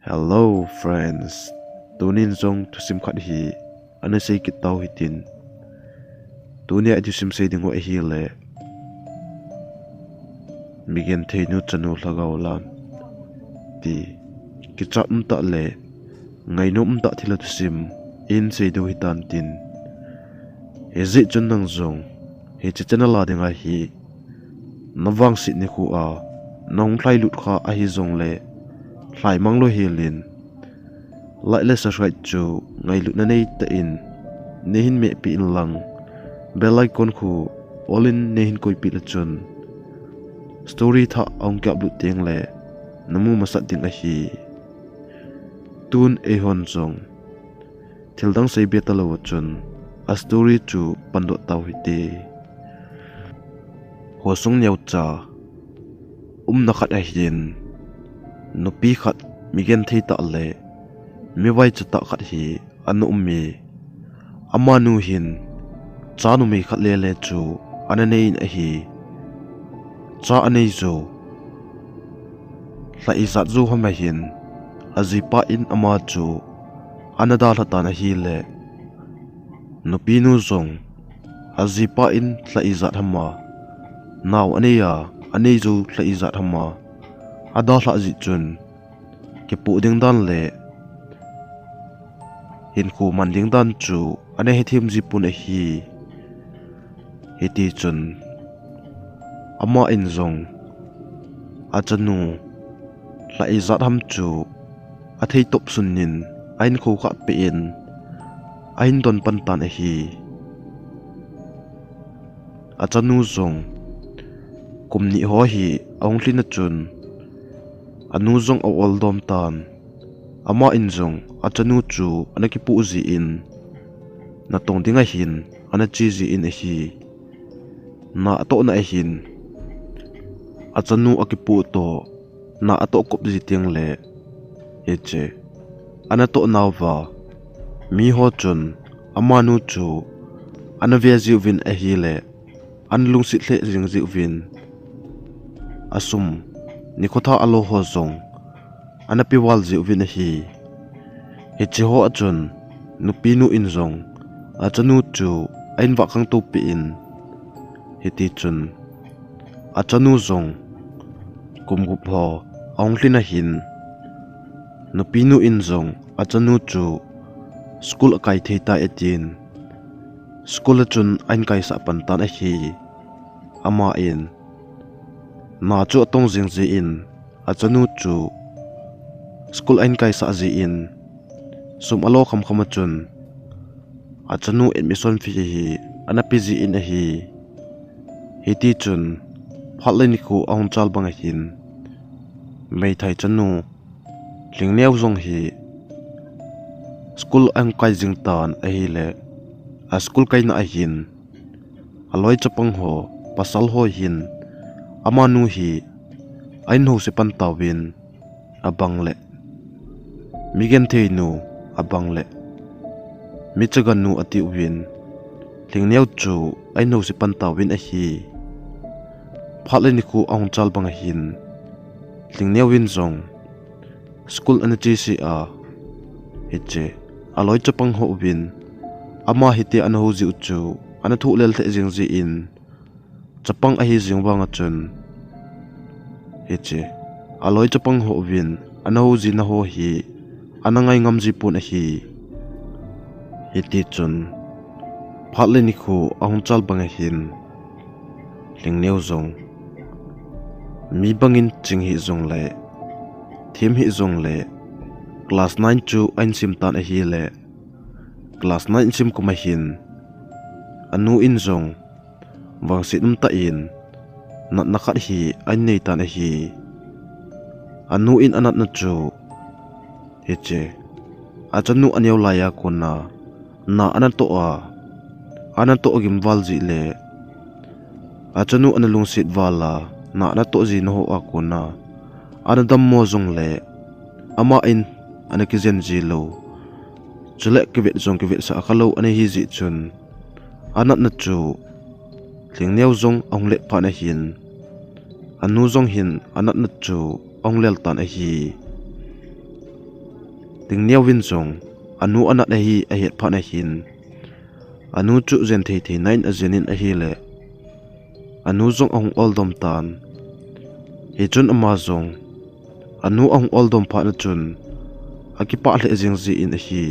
Hello friends, tunin zong tu sim khat hi ana sei kit tau hitin tunia tu sim sei dingo hi le migen theinu chanu lagaw lam ti ki chap ta le ngai nom ta thila tu sim in sei du hitan tin ezi chun nang zong he chana la dinga hi nawang sit ni khu a nong thlai lut kha a hi zong le thlai mang lo helin lại là sa right chu ngai lu na nei ta in nehin me pi in lang belai kon khu olin nehin koi pi la chun story tha ong kap lu teng le namu masat ding a hi tun e hon zong thildang sei beta lo chun a story chu pando taw hi te ho sung nyau cha na khat a hin no pi khat migen thei ta le mi vai chata khat hi anu mi amanu hin chanu mi khat le le chu anane in a hi cha anei zo la izat zu hama hin azipa in ama chu anada lata na hi le no pinu zong azipa in la izat hama naw aneya anei zo la izat hama ada la zi chun ke pu ding dan le hin khu man ding dan chu ane he thim ji pun a hi heti chun ama in zong a chanu la izat ham chu a thei top sun nin ain khu kha pe in ain don pan tan a hi a chanu zong kumni ho hi ong hlina chun anu zong a ol dom tan ama in zong a chanu chu anaki pu zi in na tong dinga hin ana chi zi in a hi na to na a hin a chanu akipu to na ato kop zi tiang le eche ana to nawa mi ho chun amanu chu ana via zi vin a hi le an lung si hle ring zi vin asum ni khotha alo ho zong ana piwal zi vin a hi eche ho achun nupi nu in zong a chanu chu ain wa khang to pi in heti chun a chanu zong kum gup ho ong hlina hin nupi nu in zong a chanu chu school kai theita etin school chun ain kai sa pan tan a hi ama in na chu tong jing ji in a chanu chu school ain kai sa ji in sum alo kham kham chun a chanu admission fee hi ana pg in a hi heti chun phatleni khu ong chal bang hin mei thai chanu lingneu zong hi school ang kai jing tan a hi le a school kai na a hin aloi chapang ho pasal ho hin amanu hi ain ho se pan tawin abang le migen theinu abang le michagan nu ati win lingneu chu ain ho se pan tawin a hi phatleni khu ong chal bang hin lingneu win zong school an chi si a eche aloi chapang ho win ama hite an ho ji chu an thu lel the jing ji in chapang a hi jing wanga chun eche aloi chapang ho win an ho ji na ho hi anangai ngam ji pun a hi hiti chun phatleni khu ong chal bang hin lingneu zong mi bangin ching hi zong le thim hi zong le class 9 chu ain sim tan a hi le class 9 sim kuma hin anu in zong wang sinum ta in nat na khat hi ain nei tan a hi anu in anat na chu eche a chanu aneu laya kona na anato gim wal ji le a chanu analung sit wala na anato ji no a kona anadam mo zong le ama in anakizen ji lo chule kibet zong kibet sa akhalo ane hi ji chun anat na chu lingneu zong ong le pha na hin anu zong hin anat na chu ong lel tan a hi ting niaw win zong anu anat a hi a het pha na hin anu chu zen thei thei nain a zenin a hi le anu zong ong oldom tan he chun ama zong anu ong oldom pha na chun akipa le jing zi in a hi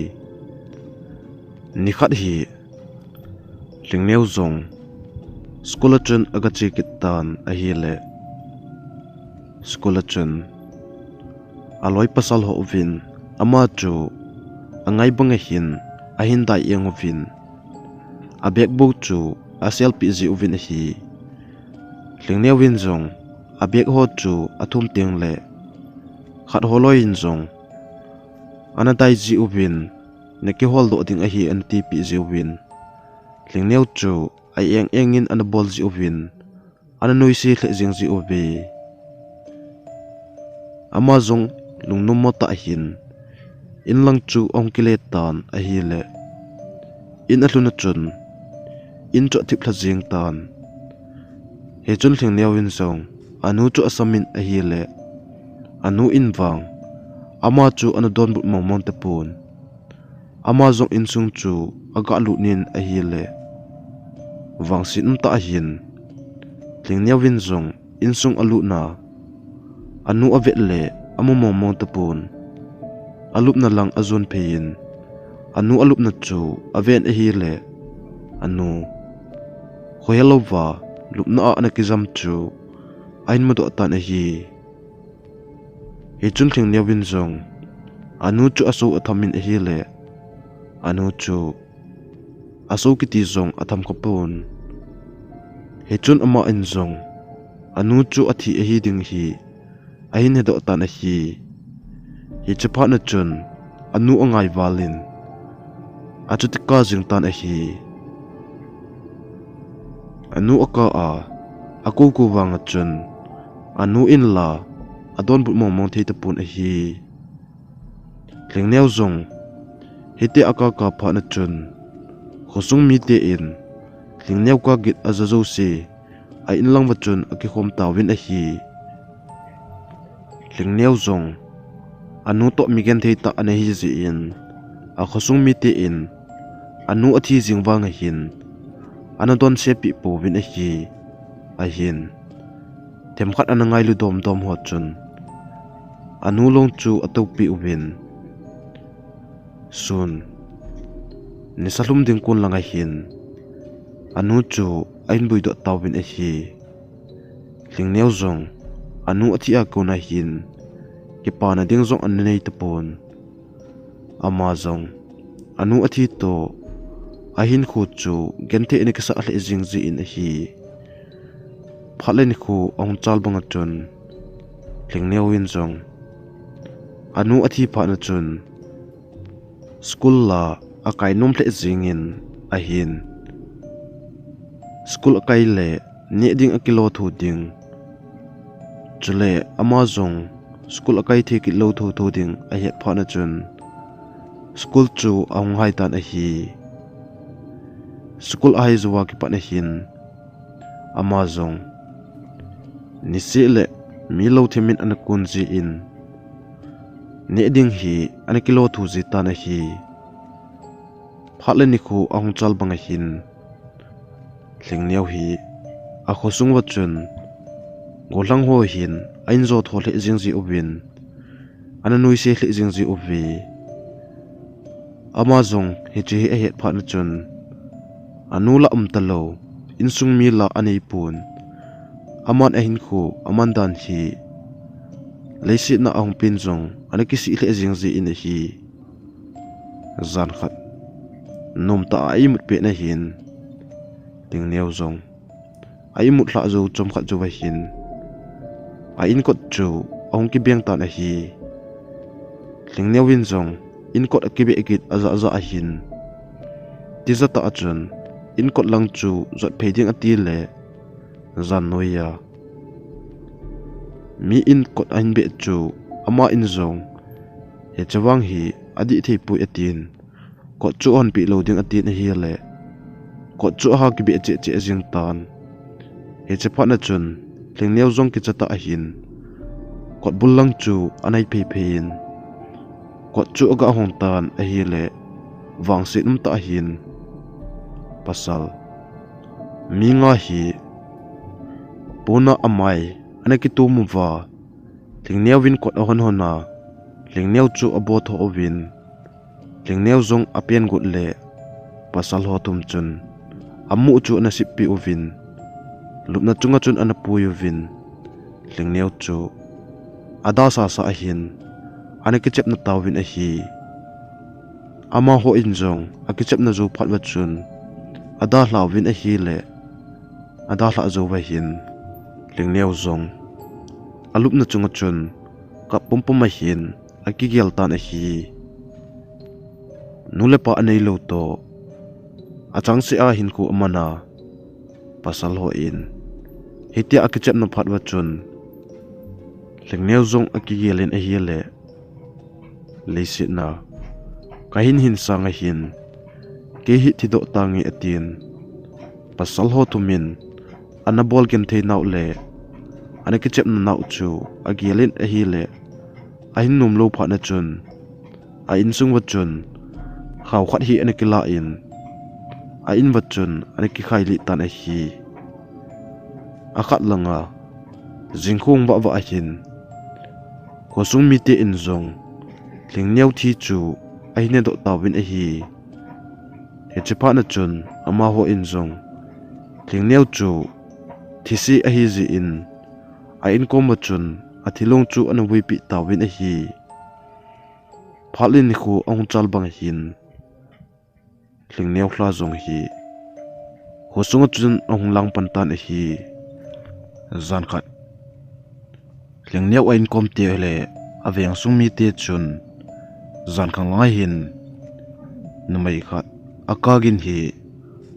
ni khat hi lingneu zong skula chun aga chi kit tan a hi le skula chun aloi pasal ho vin ama chu angai banga hin a hin dai eng vin a bek bu chu a selfie zi uvin hi lingneu win zong a bek ho chu athum teng le khat holoi in zong ana dai zi uvin neki hol do ding a hi an ti pi zi uvin lingneu chu ai eng in an bol zi uvin ana noi si khle jing zi uvi ama zong lungnum mo ta hin in lang chu ong kile tan a hi le in a hluna chun in cho thip thla jing tan he chun lingneu win zong anu chu asamin a hi le anu in wang ama chu anu don bu mong te pun ama zong in sung chu aga lu nin a hi le wang sin ta hin lingneu win zong in sung alu na anu avet le amu mong te pun alup na lang azon phein anu alup na chu aven a hi le anu khoyalova lupna ana kizam chu ain mado tan a hi he chun lingneu win zong anu chu aso athamin a hi le anu chu aso kiti zong atham khopun he chun ama in zong anu chu athi a hi ding hi ain hedo tan a hi he chapa na chun anu angai walin achutika jing tan a hi anu aka a aku ku wanga chun anu in la adon bu mong thei te pun a hi lingneu zong hete aka ka pha na chun khosung mi te in lingneu ka git azazo se a in lang wa chun aki khom tawin a hi lingneu zong anu to migen thei ta ane hi zi in a khosung mi te in anu athi jingwang a hin anadon se pi po win a hi a hin themkhat anangai lu dom dom ho chun anu long chu atok pi win sun ni salum ding kun langa hin anu chu ain bui do tawin a hi lingneu zong anu athi a ko na hin ki pa na ding zong an nei te pon ama zong anu athi to ahin khu chu gente ni kasa le jing zi in hi phalen khu ong chal bang chun lingneu win zong anu athi pha na chun school la akai nom le jing in ahin school akai le ni ding akilo thu ding chule ama zong school akai the ki lo thu thu ding a het pha na chun school chu ong hai tan a hi school ai zuwa ki pa na hin ama zong ni se le mi lo themin an kun ji in ne ding hi an kilo thu ji ta na hi phala ni khu ong chal bang a hin lingneu hi a khosung wa chun golang ho hin ain zo thole jing ji ubin ana nui se hle jing ji ubi ama zong hi chi a het pha na chun anu la talo insung mi la anei pun aman a hin khu aman dan hi leisi na ong pin zong anaki si hle jing ji in hi zan khat nom ta ai mut pe na hin lingneu zong ai mut la zo chom khat zo wa hin a in kot chu ong ki beng ta na hi lingneu win zong in kot akibe ekit aza aza a hin tiza ta achun in kot lang chu zot pheding ati le zan noya mi in kot ain be chu ama in zong he chawang hi adi thei pu atin kot chu on pi loading atin hi le kot chu ha ki be che che jing tan he chepa na chun lingneu zong ki chata a hin kot bulang chu anai phei phein kwat chu aga hong tan a hi le wang sinum ta hin pasal mi nga hi puna amai anaki tu mu wa lingneu win kwat ahon hona lingneu chu abo tho ovin lingneu zong apian gut le pasal ho tum chun amu chu na sipi ovin lupna chunga chun anapu yuvin lingneu chu ada sa sa ahin anaki chep na tawin a hi ama ho injong akichep na zo phat wa chun ada hlawin a hi le ada hla zo wa hin lingneu zong alup na chunga chun ka pumpum a hin akigel tan a hi nule pa anei lo to achang se a hin ku amana pasal ho in hitia akichep na phat wa chun lingneu zong akigelin a hi le leisit na kahin hin sang a hin ke hi thido tangi atin pasal ho tumin anabol gen thei nau le anaki chep na nau chu agelin a hi le ahin num lo pha na chun a in sung wa chun khaw khat hi anaki la in a in wa chun anaki khai li tan a hi akhat langa jingkhung ba wa a hin ko sung mi te in zong lingneu thi chu aine do tawin a hi he chipa na chun ama ho in zong lingneu chu thisi a hi zi in a in kom chun a thilong chu an wi pi tawin a hi phalin khu ong chal bang hin lingneu hla zong hi ho sung chun ong lang pan tan a hi zan khat lingneu a in kom te le aveng sung mi te chun zan khang lai hin numai khat akagin hi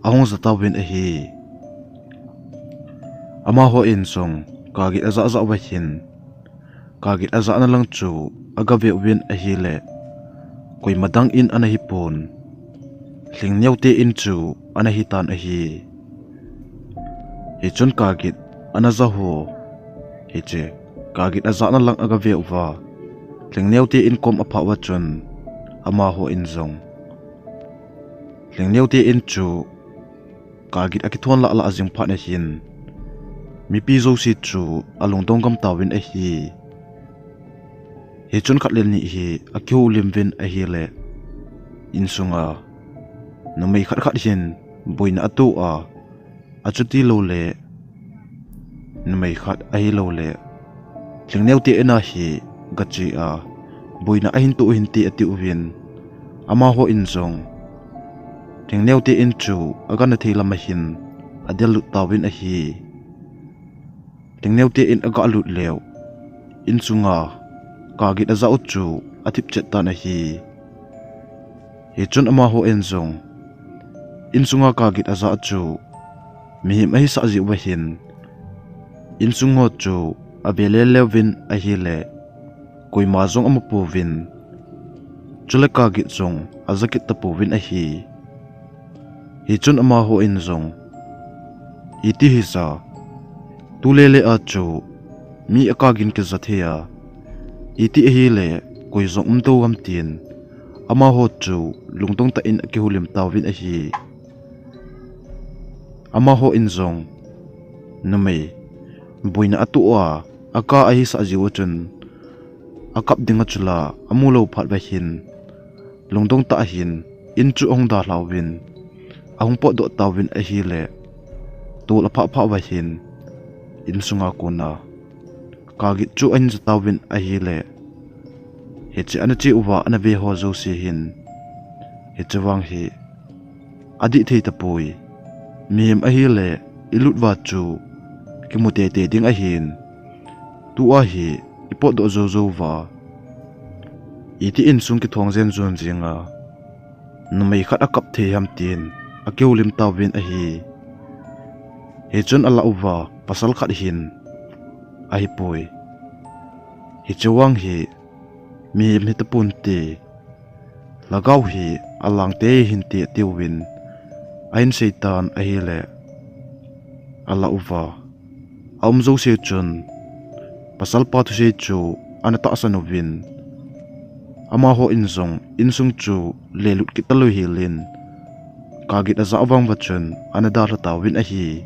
ahong zatawin a hi ama ho in song kagit aza za wa hin kagit aza na lang chu agave win a hi le koi madang in ana hi pon lingneu te in chu ana hi tan a hi he chun kagit ana za ho he che kagit aza na lang agave wa lingneu te in kom apha wa chun ama ho in zong lingneu te in chu kagit akithon la la azing pha na hin mi pi zo si chu along dong kam tawin a hi he chun khat len ni hi akhu limvin a hi le in sunga namai khat khat hin boina atu a achuti lo le namai khat a hi lo le lingneu te ena hi gachi a boina ahin tu hin ti ati uwin ama ho in zong lingneu te in chu agana theilama hin adel lu tawin a hi lingneu te in aga lut lew in chunga kagit aza uchu athip chet tan a hi he chun ama ho en zong in chunga kagit aza achu mi mai sa ji wa hin in chungo chu abele lewin a hi le koi ma zong ama pu win chule kagit zong azakit ta pu win a hi he chun ama ho in zong iti hi sa tulele a chu mi akagin ke zathea iti hi le koi zong umto gam tin ama ho chu lungtong ta in ke hulim tawin a hi ama ho in zong namai boina atu a aka a hi sa jiwa chun akap dinga chula amulo phat ba hin lungtong ta hin in chu ong da hlawin ahung po do tawin a hi le tu la pha pha ba hin in sunga kona kagi chu an tawin a hi le he chi an chi uwa an ve ho zo si hin he chawang hi adi thei ta pui miem a hi le ilut wa chu kimute te ding a hin tu a hi ipot do zo zo wa iti in sung ki thong zen zon jinga numai khat akap the ham tin akeulim tawin a hi he chun ala uwa pasal khat hin a hi pui hi chawang hi mi mi ta pun ti lagaw hi alang te hin ti tiwin ain seitan a hi le ala uwa aum zo se chun pasal pa thu se chu anata asanovin ama ho inzong insung chu lelut kitalu hilin kagit aza awang bachun anada latawin a hi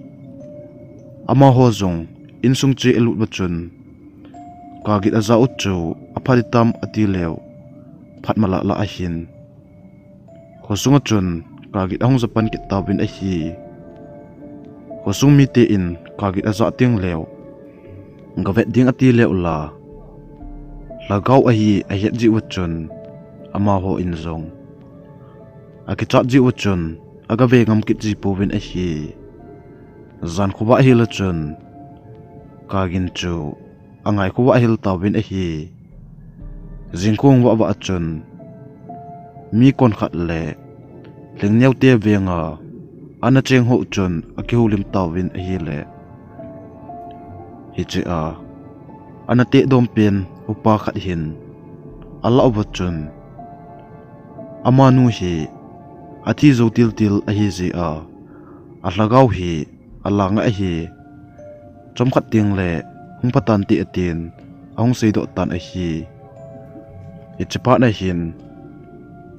ama ho zong insung chi elut bachun kagit aza uchu aphaditam atilew phatmala la ahin hosung chun kagit ahong japan kitawin a hi hosung mi te in kagit aza ting lew ngavet ding atilew la lagaw a hi a het ji wachun ama ho inzong akichat ji wachun aga ve ngam kit ji powin a hi zan khuwa hi la chun kagin chu angai khuwa hil tawin a hi jingkung wa wa chun mi kon khat le lengneu te venga ana cheng ho chun akihulim tawin a hi le hi che a ana te dom pen upa khat hin Allah wachun amanu hi athi zo til til a hi ji a lagaw hi alanga a hi chom khat ting le hung patan ti atin ahong sei do tan a hi ichpa na hin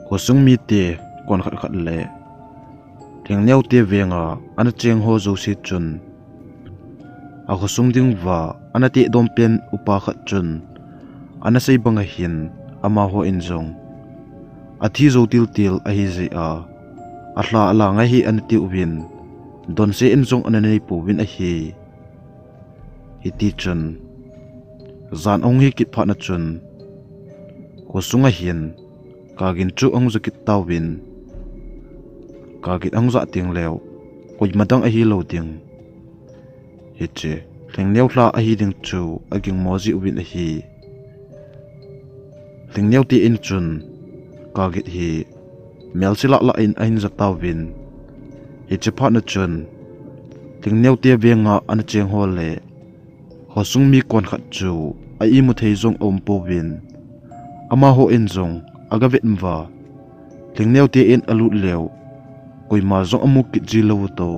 hosung mi te kon khat khat le thengneu te venga ana cheng ho zo si chun a hosung ding wa ana te dom pen upa khat chun ana sei banga hin ama ho injong athi zo til til a hi ji a hla ala nga hi an ti ubin don se injong ana nei pu win a hi ti chun zan ong hi kit pha na chun ko sunga hin kagin chu ong zakit tawin kagit ang za ting lew koi madang a hi lo ding hi che thengneu hla a hi ding chu aging moji ubin a hi thengneu ti in chun kagit hi melsila la in ain za tawin hi che pha na chun thengneu te venga an cheng ho le hosung mi kon khat chu a i mu thei zong om po win ama ho in zong aga vet mwa thengneu te in alut lew koi ma zong amu ki ji lo to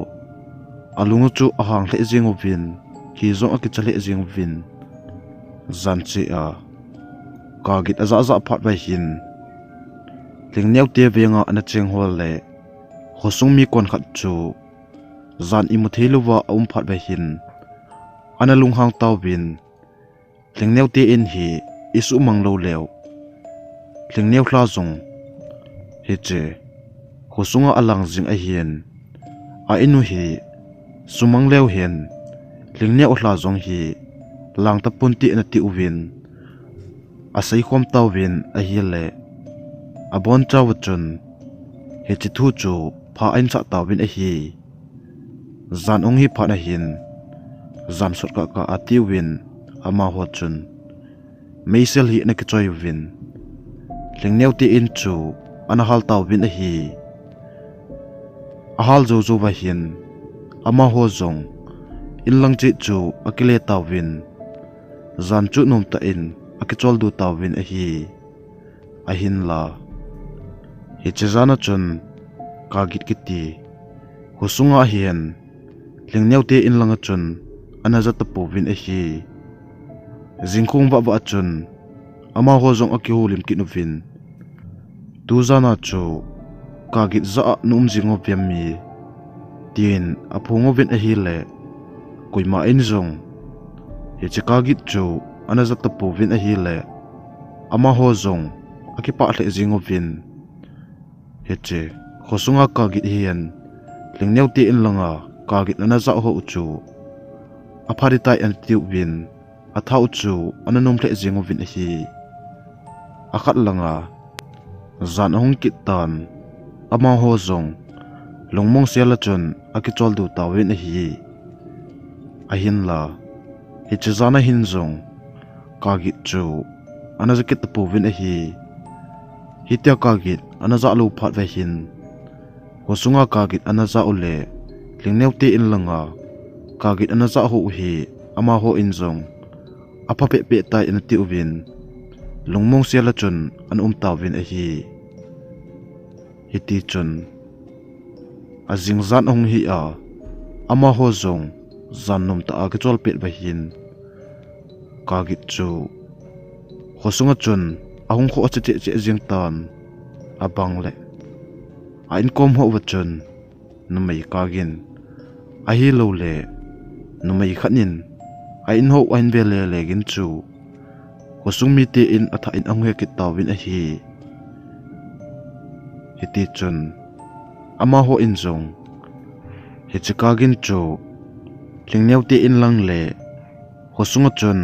alungu chu ahang le jing ovin ki zong a ki chale jing vin zan chi a kagit aza za phat ba hin thengneu te venga an cheng hol le hosung mi kon khat chu zan i mu thei luwa om phat ba hin ana lung hang tawin thengneu te in hi isu mang lo lew thengneu hla zong he che hosunga alang jing a hian a inu hi sumang lew hen thengneu hla zong hi lang ta punti na ti uwin a sei khom tawin a hi le a bon chaw chun he chi thu chu pha ain cha tawin a hi zan ong hi pha na hin zam sot ka ati win ama ho chun meisel hi na ki choi win thengneu ti in chu ana hal taw win a hi a hal zo zo wa hin ama ho zong in lang chi chu akile taw win zan chu nom ta in akichol du taw win a hi a hin la hi chezana chun kagit kiti husunga hian thengneu te in langa chun ana zata povin a hi jingkhung ba ba chun ama ho zong akihulim kinuvin tuzana chu kagit za num jingo piammi tin aphungo vin a hi le koima in zong he chakagit chu ana zata povin a hi le ama ho zong akipa le jingo vin he che khosunga kagit hian thengneu te in langa kagit ana za ho chu apharitai an tiu win athau chu ananom le jingo vin hi akhat langa zan hong kitan ama ho zong longmong sela chun akichol du tawin hi ahin la hi chizana hin zong kagit chu anazakit povin hi hitia kagit anaza lu phat ve hin hosunga kagit anaza ule lingneu te in langa kagit anaza ho hi ama ho in zong apa pe pe tai in ti uvin lungmong sela chun an tawin hi hiti chun azing zan ong hi a ama ho zong zan nom ta a chol pe ba hin kagit chu hosunga chun ahung kho che jing tan abang le a in kom ho wachun numai kagin a hi lo le numai khanin a in ho ain ve le legin chu hosung mi te in atha in anghe ki tawin a hi hiti chun ama ho in zong hi chikagin chu lingneu te in lang le hosunga chun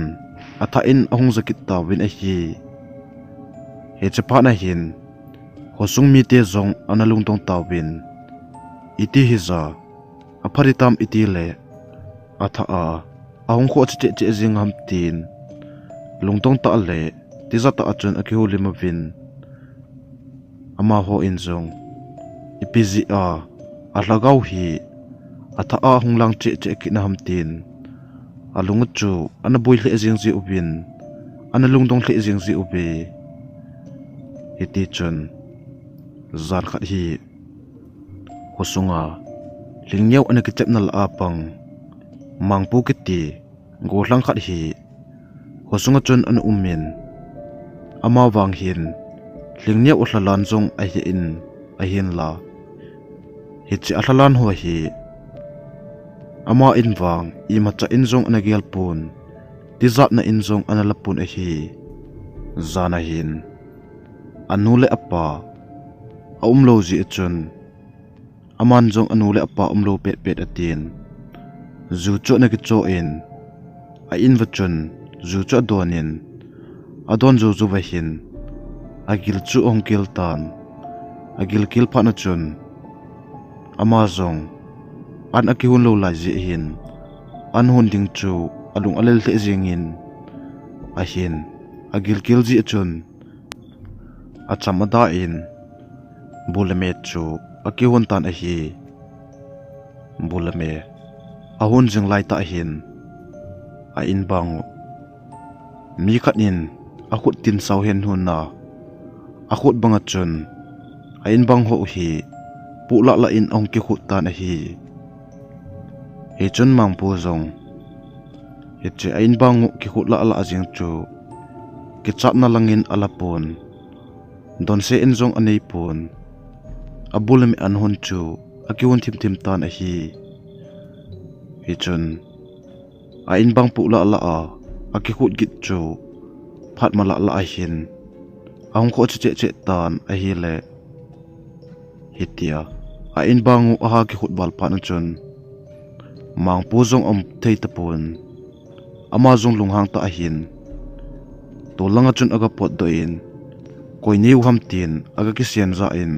atha in ahung zakit tawin a hi he chapa na hin hosung mi te zong analung tong tawin iti hi za aparitam iti le atha a ahung kho che jing ham tin lungtong ta le tizata achun akihu limavin ama ho in zong ipizi a alagaw hi atha a hunglang che kina ham tin alungu chu anaboi hle jing ji ubin analungdong hle jing ji ubi hiti chun zar khat hi hosunga lingneu anaki chepnal apang mangpu kiti gohlang khat hi hosunga chun an umin ama wang hin lingneu uhlalan zong a hi in a hin la hi chi ahlalan ho hi ama in wang I macha in zong anagial pun tizat na in zong analapun a hi zana hin anule apa a umlo ji chun aman zong anule apa umlo pet atin zu cho na ki cho in a in wachun zu cho donin adon zu zu wahin agil chu ongkil tan agil kil pha na chun ama zong an akihun lo lai ji hin an hun ding chu alung alel the jingin a hin agil kil ji chun achamada in bulame chu akihun tan a hi bulame ahun jing lai ta hin a in bang mi khanin akhut tin saw hen hun na akhut banga chun a in bang ho hi pula la in ong ki khut tan a hi he chun mang pu zong he che a in bang ki khut la ala jing chu ki chap na langin alapon don se in zong anei pun abulami an hun chu akiwon thim tan a hi he chun a in bang pu la ala a aki khut git chu phat mala la a hin ang kho che tan a hi le hitia a in bang a ha ki khut bal pha na chun mang pu zong om thei tapun ama zong lunghang ta a hin to langa chun aga pot do in koi neu ham tin aga ki sian za in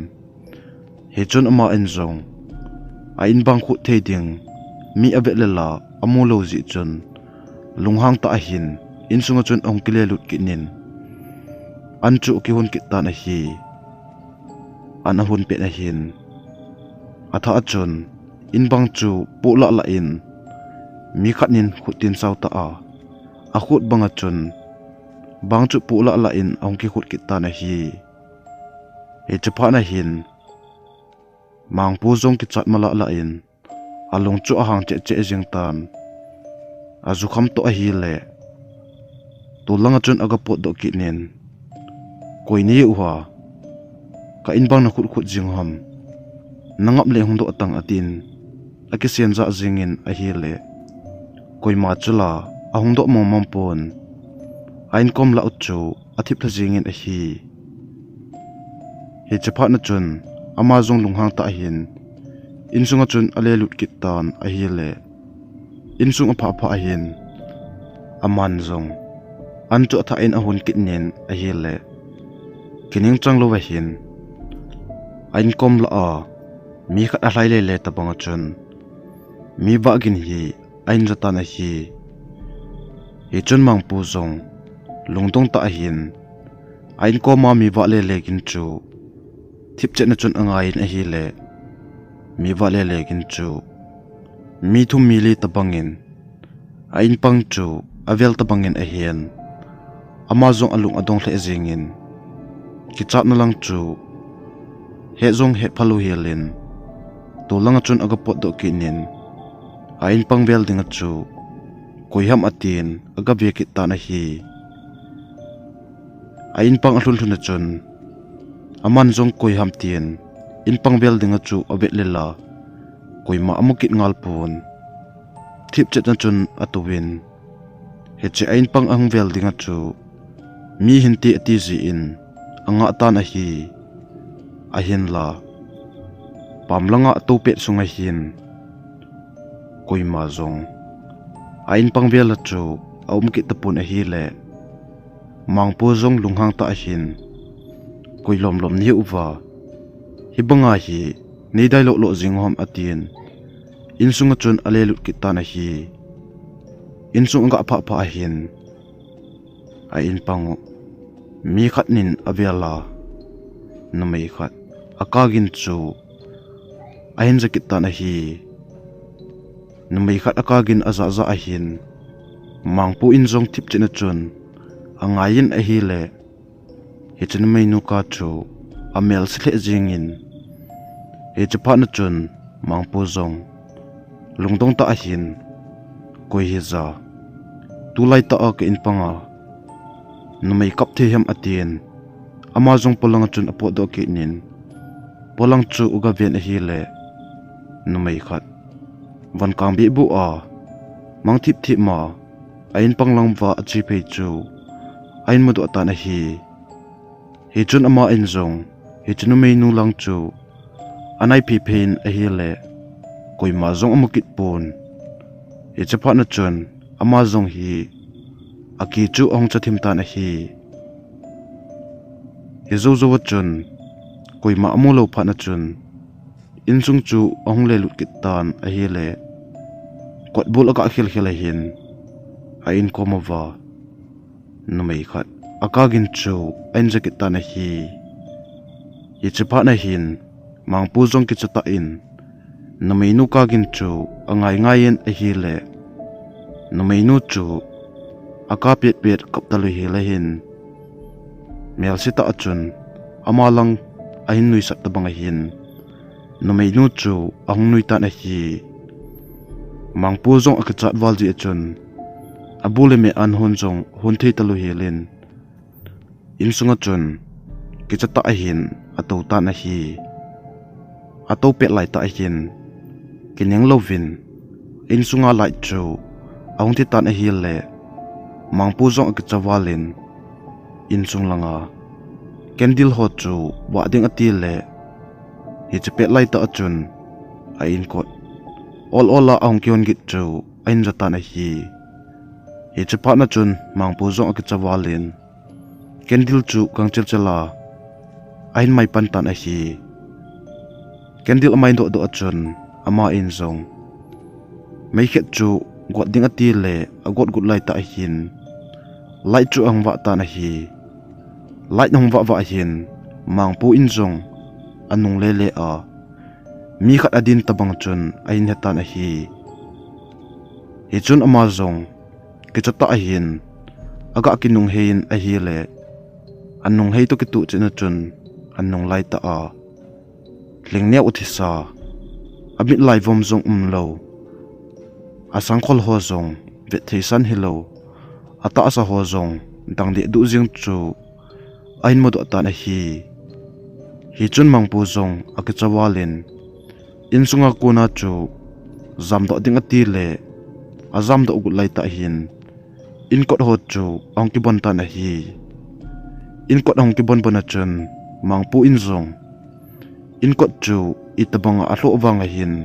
he chun ama in zong a in bang khu thei ding mi abe lela amulo ji chun lunghang ta a hin in sunga chun ong kile lut kinin an chu ki hun ki ta na hi an hun pe na hin atha chun in bang chu pu la la in mi khanin khutin saw ta a khut banga chun bang chu pu la la in ong ki khut ki ta na hi he chapa na hin mang pu zong ki chat mala la in along chu a hang che jing tan azu kham to a hi le to langa chun aga pot do ki nen koi ni uwa ka in bang na khut jing ham nangap le hung do atang atin aki sian za jingin a hi le koi ma chula a hung do mom pon ain kom la uchu athip la jingin a hi he chapa na chun ama zong lunghang ta hin insunga chun ale lut kit tan a hi le insung pha a hin aman zong an chu tha in a hun kit nen a hi le kining chang lo wa hin ain kom la a mi khat a hlai le ta banga chun mi ba gin hi ain jata na hi he chun mang pu zong lungtong ta hin ain ko ma mi wa le gin chu thip che na chun angai in a hi le mi wa le gin chu mi thum mi li ta bangin ain pang chu avel ta bangin a hian ama zong alung adong hle jingin ki chat na lang chu he zong he phalu helin to langa chun aga pot do kinin ain pang vel dinga chu koiham atin aga vekit ta na hi in pang ahlul thuna chun aman zong koi ham tien in pang bel dinga chu abet lela koi ma amukit ngal pun thip chet na chun atuwin he che in pang ang vel dinga chu mi hinti ati zi in anga tan a hi a hin la pamlanga to pet sunga hin koi ma zong in pang vel la chu aumkit tapun a hi le mangpo zong lunghang ta hin koi lom lom ni uwa hibanga hi nei dai lo lo jing hom atien insunga chun alelut kitana hi insung nga pha pha hin a in pangu mi khat nin aviala numei khat akagin chu ahin zakitana hi numei khat akagin aza za a hin mangpu injong thip chena chun angayin a hi le he chen mai nu ka chu amel sle jingin he chapa na chun mangpu zong lungdong ta a hin koi hi za tulai ta a ke in panga numei kap the hem atien ama zong polang chun apo do ke nin polang chu uga ven a hi le numei khat van kang bi bu a mang thip thip ma ain panglang wa achi pe chu ain madu ata na hi he chun ama in zong he chunu mei nu lang chu anai pi pein a hi le koi ma zong amukit pun he chapa na chun ama zong hi aki chu ong chathim ta na hi he zo zo chun koi ma amulo pha na chun insung chu ong le lut kit tan a hi le kwat bul aka khil khil hin a in komawa numei khat akagin chu ain jakit ta na hi ye chapa na hin mangpu zong ki chata in numei nu kagin chu angai ngayen a hi le numei nu chu aka pet pet kap talu hi le hin mel sita achun amalang ahin nui sat tabang hin numei nu chu ang nui ta na hi mangpu zong akachat walji achun abule me an hon zong hon thei talu helin insunga chun kichata ahin ato ta na hi ato pet lai ta ahin kinyang lovin insunga lai chu aung ti ta na hi le mangpu zong akachawalin insung langa kendil ho chu wa ding ati le hi chepet lai ta achun a in kot all la aung kyon git chu ain jata na hi he chapa na chun mangpu zong akachawalin kendil chu kangchel chala ain mai pan tan a hi kendil amai do do achun ama in zong mai khet chu god ding ati le agot gut lai ta hin lai chu ang wa ta na hi lai nong wa hin mangpu in zong anung le le a mi khat adin tabang chun ain heta na hi he chun ama zong kichata ahin aga kinung hein a hi le anung hei to kitu chena chun anung lai ta a lingnia uthisa amit lai vom zong lo asang khol ho zong ve theisan hilo ata asa ho zong dang de du jing chu ain modu ata na hi chun mangpu zong akachawalin insunga kuna chu zam do ding ati le azam do gut lai ta hin in kot ho chu ong ki bon ta na hi in kot ong ki bon bon chun mangpu in zong in kot chu itabang a hlo wang hin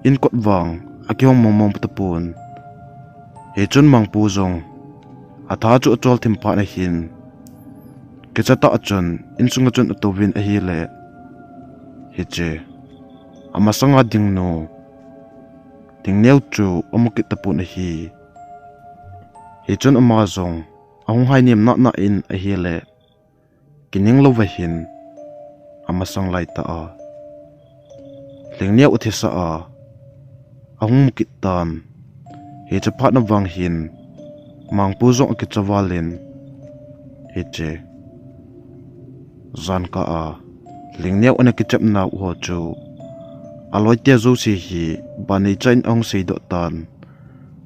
in kot wang akyong mom tapun he chun mangpu zong atha chu chol thim pha na hin kichata achun insunga chun atowin a hi le he che amasanga ding no tingneu chu amukit tapun a hi he chun ama zong ahung hai nim na in a hi le kining lo wa hin amasang lai ta a lingneu uthisa a ahung mukit tan he chaphat na wang hin mangpu zong akichawalin he che zan ka a lingneu ana kichap na ho chu aloi tia zo si hi bani chain ong sei do tan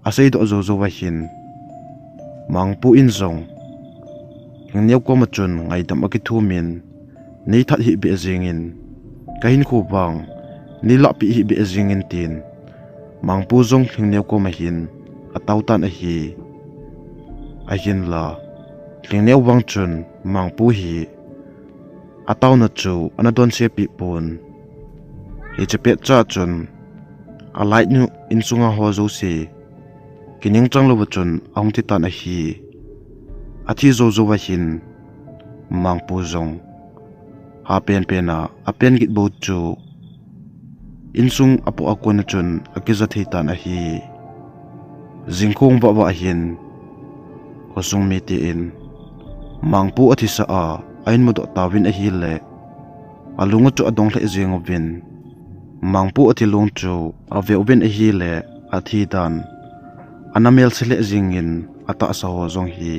a sei do zo zo wa hin mangpu in zong hing neu ko ma chun ngai dam aki thumin nei that hi be zingin kahin khu bang ni la pi hi be zingin tin mangpu zong hing neu ko ma hin atau tan a hi a hin la hing neu wang chun mangpu hi atau na chu anadon se pi pun hi chepe cha chun a light nu in sunga ho zo se kining chang lo chun ong ti tan a hi athi zo zo wa hin mangpu zong ha pen pena a pen git bo chu insung apo akon chun akiza thei tan a hi jingkhong ba ba hin hosung mi ti in mangpu athi sa a ain mo do tawin a hi le alunga chu adong le jeng obin mangpu athi long chu ave obin a hi le athi dan anamel sele jingin ata sa ho zong hi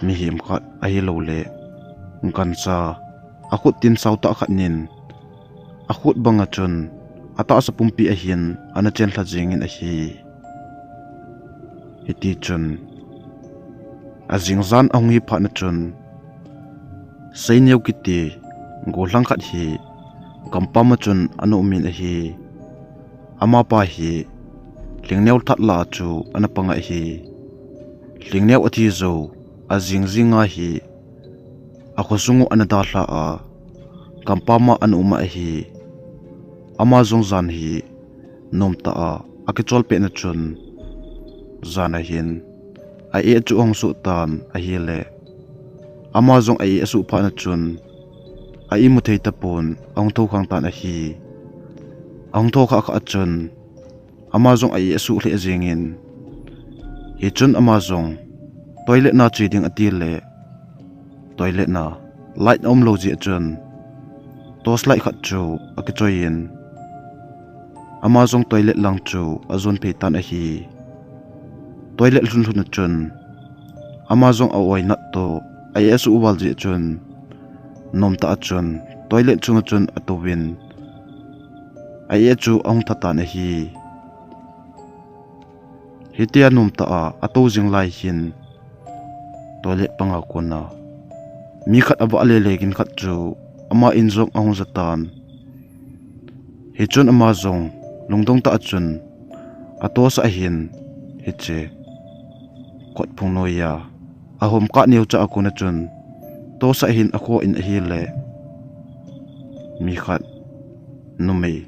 mi him khat a hi lo le kan sa akut tin sauta khat nin akut banga chun ata sa pumpi a hin ana chen thla jingin a hi hiti chun azingzan angi pha na chun seineu kiti golang khat hi kampa ma chun anu min a hi ama pa hi lingneu that la chu ana panga hi lingneu athi zo azingzinga hi akhosungu anada hla a kampa ma anu ma hi ama zong zan hi nomta a akichol pe na chun zana hin a e chu ong su tan a hi le ama zong a e su pha na chun a i mu thei ta pon ong tho khang tan a hi ong tho kha kha chun ama zong a e su hle jingin hi chun ama zong toilet na chiding ati le toilet na light om lo ji chun tos light khat chu akichoin ama zong toilet lang chu azon pe tan a hi toilet lun lun chun ama zong a oi nat to ai asu wal ji chun nom ta chun toilet chung chun atowin ai chu ong thata na hi hitia nom ta a ato jing lai hin toilet panga kona mi khat aba le legin khat chu ama injok ong zatan hi chun ama zong lungdong ta chun ato sa hin hi che kot phung noya ahom ka neu cha akuna chun to sa hin akho in hi le mi khat numei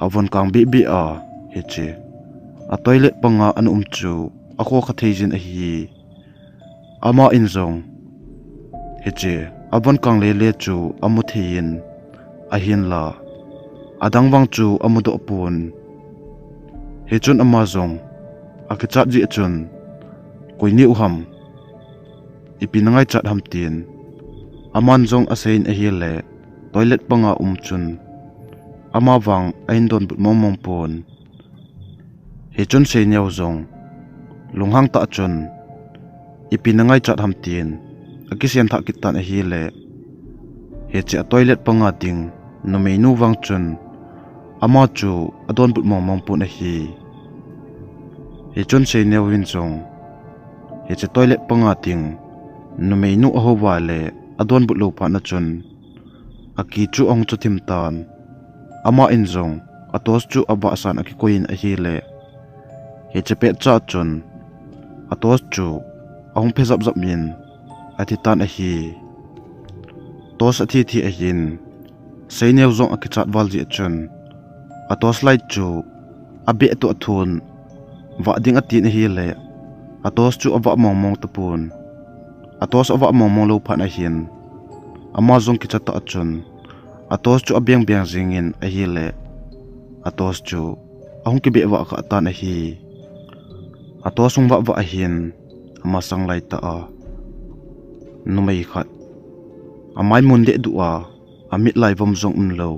avon kang bi a hi che a toilet panga an chu akho kha theijin a hi ama in zong hi che avon kang le chu amu thein a hin la adang wang chu amu do pun hi chun ama zong akichat ji chun koini uham ipinangai chat ham tin aman zong asein a hi le toilet panga chun ama wang ain don but momong pon hi chun sei nyau zong lunghang ta chun ipinangai chat ham tin akisian tha kitan a hi le he che toilet panga ting no menu wang chun ama chu adon but momong pon a hi chun sei nyau win zong he che toilet panga ting no menu a ho wa le adon but lo pa na chun aki chu ong chu thim tan ama in zong atos chu aba san aki koin a hi le he che pe cha chun atos chu ong phe zap zap min athi tan a hi tos athi thi a hin seineu zong aki chat wal ji chun atos lai chu abe to thun wa ding ati na hi le atos chu aba mong ta pun atos aba mong lo phan a hin ama zong ki chata chun atos chu abiang biang jingin a hi le atos chu ahong ki be wa ka tan a hi atos ung wa a hin ama sang lai ta a numei khat amai mun de duwa amit lai vom zong lo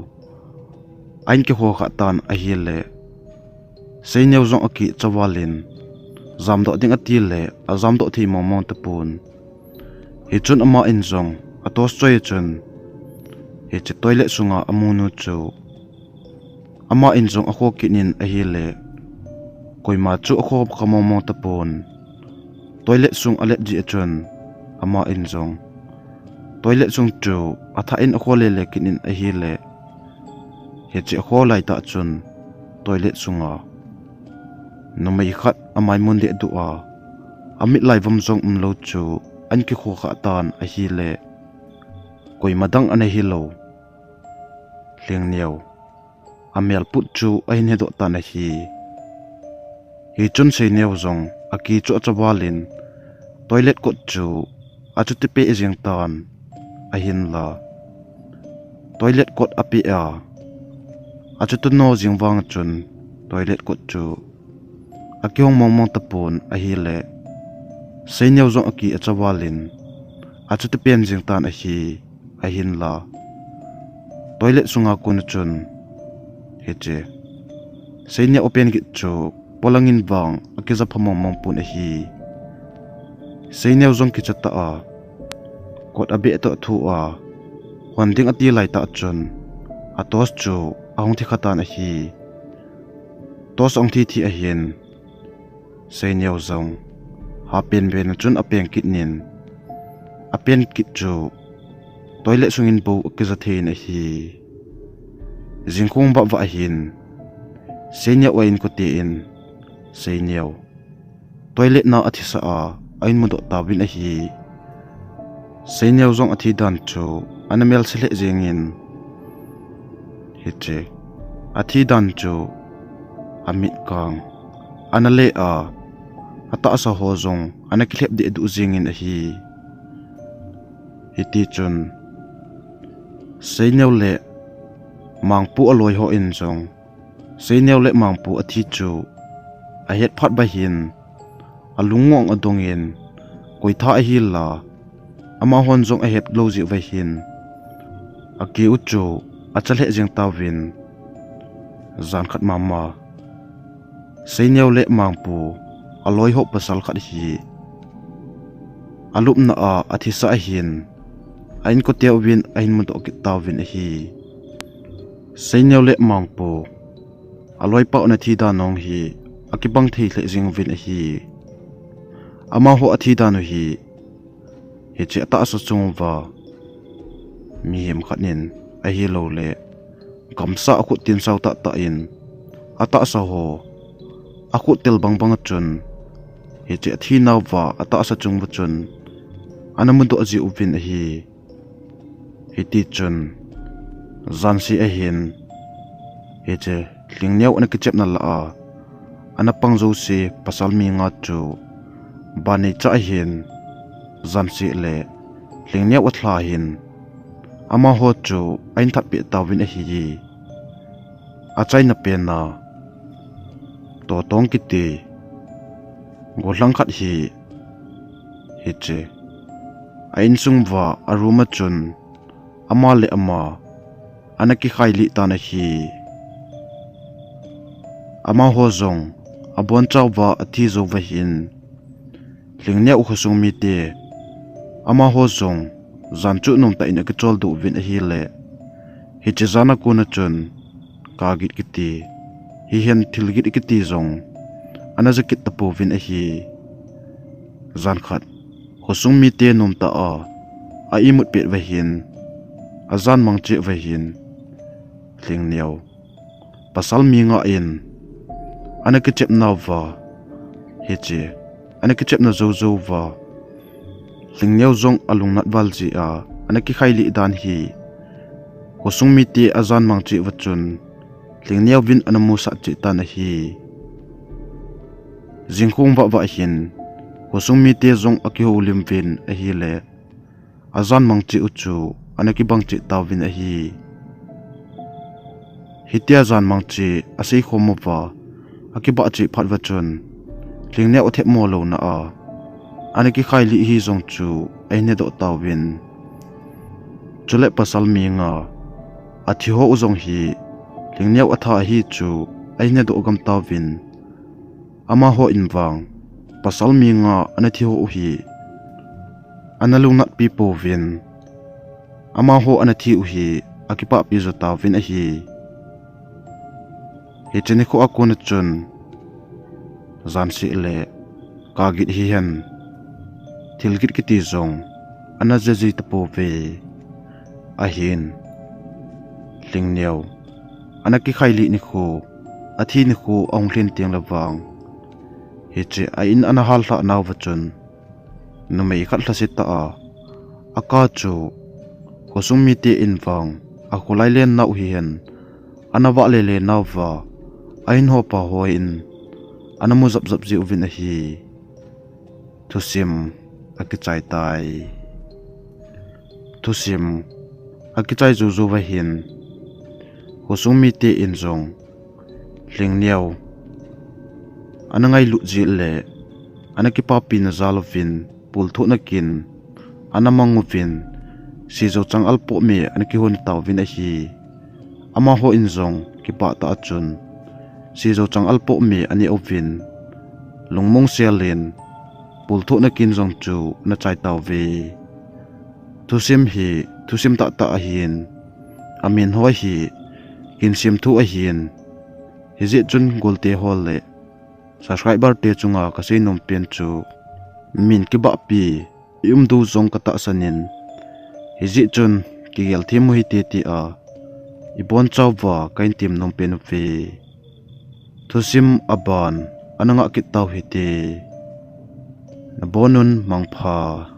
ain ki ho kha tan a hi le seineu zong aki chawalin zam do ding ati le azam do thi mong ta pun hi chun ama in zong atos choi chun he che toilet sunga amunu chu ama in zong akho kinin a hi le koima chu akho khamomong ta pon toilet sung alet ji chun ama in zong toilet sung chu atha in khole le kinin a hi le he che kholai ta chun toilet sunga nomai khat amai mun de duwa amit lai vom zong lo chu an ki kho kha tan a hi le koi madang ane hi lo leng niao amel put chu ai ne do ta na hi chun sei niao zong aki chu chawalin toilet ko chu achu te pe jeng tan a hin la toilet kot api a achu tu no jing wang chun toilet kot chu akyong mong mong tapon a hi le sei niao zong aki achawalin achu te pen jing tan a hi a hin la toilet sunga kun chun heche sei niao open gi chu polangin wang akiza phamong mong pun a hi sei niao zong ki chata a kot abe to thu a hwanding ati lai ta chun atos chu ahong thi khatan a hi tos ong thi a hin sei niao zong ha pen ben chun apeng kit nin apen kit chu toilet sungin bo akiza thein a hi jingkhung ba wa hin sei niao in ko ti in sei niao toilet na athisa a ain mudo tabin a hi sei niao zong athi dan chu anamel sile jengin hiche athi dan chu amit kang anale a ata asa ho zong anaklep de du jengin a hi hiti chun sei niao le mangpu aloi ho in zong sei niao le mangpu athi chu a het phat ba hin alungong adongin koitha a hi la ama hon zong a het loji vai hin aki uchu achalhe jeng tawin zan khat mama sei niao le mangpu aloi ho pasal khat hi alup na a athisa a hin ain ko teu win ain mun to ki tawin a hi sei niao le mangpu aloi pa na thi da nong hi akibang thei le jing win a hi ama ho athi da no hi he che ta so chung wa mi hem khanin a hi lo le kamsa khu tin sau ta ta in ata sa ho aku tel bang bang chun he che thi na wa ata sa chung bu chun anamun do ji upin a hi he ti chun zan si a hin he che ling niao an ki chep na la a ana pang zo si pasal mi nga chu bani cha hin zan si le ling niao athla hin ama ho chu ain that pi tawin a hi a chaina pe na to tong ki ti golang khat hi che ain sung wa aruma chun ama le ama anaki khaili ta na hi ama ho zong abon chaw wa athi zo wa hin lingnya u khosung mi te ama ho zong zan chu nong ta in ka chol du win a hi le hi che zana ko na chun ka git kiti hi hen thil git kiti zong ana zakit ta po win a hi zan khat khosung mi te nom ta a imut pe wa hin azan mang che wa hin ling niao pasal mi nga in ana ke chep na wa he che ana ke chep na zo zo wa ling niao zong alung nat wal ji a ana ki khaili dan hi khosung mi te azan mang che wa chun ling niao win ana mu sa che ta na hi jingkhung wa hin khosung mi te zong aki ho lim win a hi le azan mang che uchu anaki bang che tawin a hi hitia zan mang che asei khomo wa akiba che phat wa chun lingne othe mo lo na a anaki khaili hi zong chu aine do tawin chule pasal mi nga athi ho uzong hi lingne atha hi chu aine do gam tawin ama ho inwang pasal mi nga anathi ho hi analung nat pi po win ama ho anathi u hi akipa pi zo tawin a hi he chene ko akon chun zan si le ka git hi hen thilgit kiti zong ana jaji tapo ve ahin lingneu ana ki khaili ni khu athi ni khu ong hlin tiang lawang hi che a in ana hal hla naw wachun numei khat hlasi ta a aka chu kosumi te inwang a khulai len nau hi hen ana wa le le naw wa ain ho pa ho in ana mu zap zap ji uvin a hi thusim akichai tai thusim akichai zu zu wa hin kosumi te in zong lingneu ana ngai lu ji le ana ki pa pin zalovin pul thu na kin ana manguvin si zo chang alpo me ana ki hon taw vin a hi ama ho in zong ki pa ta chun si zo chang alpo me ani ovin lungmong sialin pul thu na kin zong chu na chai taw ve thusim ta ta a hin amin ho hi kin sim thu a hin hizi chun golte hol le subscriber te chunga ka sei nom pen chu min ki ba pi du zong ka ta sanin hizi chun ki gel thimu hi te ti a ibon chawwa kain tim nom pen ve thusim aban ananga ki taw hi te na bonun mangpha